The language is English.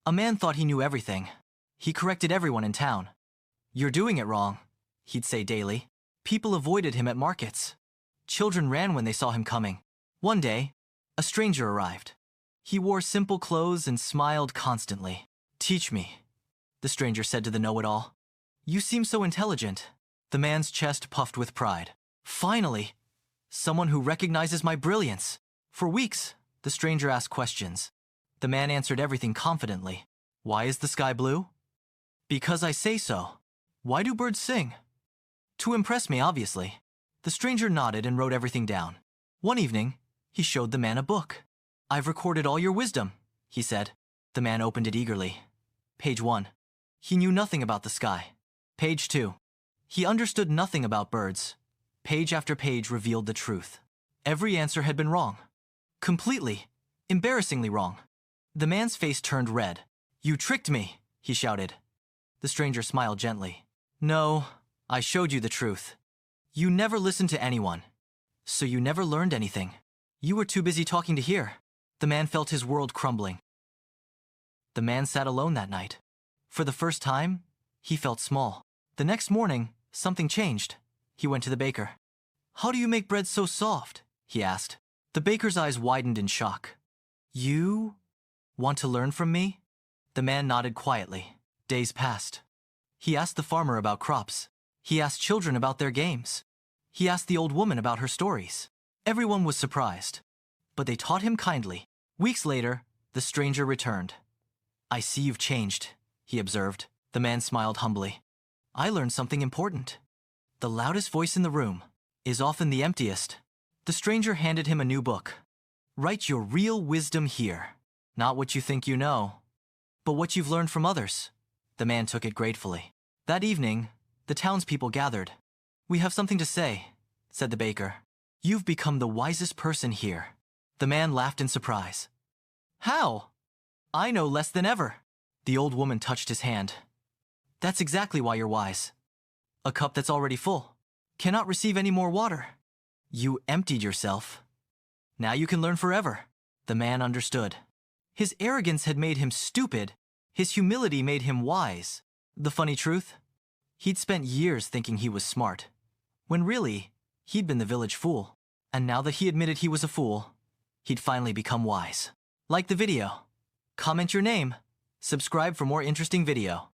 A man thought he knew everything. He corrected everyone in town. "You're doing it wrong," he'd say daily. People avoided him at markets. Children ran when they saw him coming. One day, a stranger arrived. He wore simple clothes and smiled constantly. "Teach me," the stranger said to the know-it-all. "You seem so intelligent." The man's chest puffed with pride. "Finally, someone who recognizes my brilliance." For weeks, the stranger asked questions. The man answered everything confidently. "Why is the sky blue?" "Because I say so." "Why do birds sing?" "To impress me, obviously." The stranger nodded and wrote everything down. One evening, he showed the man a book. "I've recorded all your wisdom," he said. The man opened it eagerly. Page 1. He knew nothing about the sky. Page 2. He understood nothing about birds. Page after page revealed the truth. Every answer had been wrong. Completely, embarrassingly wrong. The man's face turned red. "You tricked me," he shouted. The stranger smiled gently. "No, I showed you the truth. You never listened to anyone, so you never learned anything. You were too busy talking to hear." The man felt his world crumbling. The man sat alone that night. For the first time, he felt small. The next morning, something changed. He went to the baker. "How do you make bread so soft?" he asked. The baker's eyes widened in shock. "You want to learn from me?" The man nodded quietly. Days passed. He asked the farmer about crops. He asked children about their games. He asked the old woman about her stories. Everyone was surprised, but they taught him kindly. Weeks later, the stranger returned. "I see you've changed," he observed. The man smiled humbly. "I learned something important. The loudest voice in the room is often the emptiest." The stranger handed him a new book. "Write your real wisdom here. Not what you think you know, but what you've learned from others." The man took it gratefully. That evening, the townspeople gathered. "We have something to say," said the baker. "You've become the wisest person here." The man laughed in surprise. "How? I know less than ever." The old woman touched his hand. "That's exactly why you're wise. A cup that's already full cannot receive any more water. You emptied yourself. Now you can learn forever." The man understood. His arrogance had made him stupid. His humility made him wise. The funny truth? He'd spent years thinking he was smart, when really, he'd been the village fool. And now that he admitted he was a fool, he'd finally become wise. Like the video. Comment your name. Subscribe for more interesting video.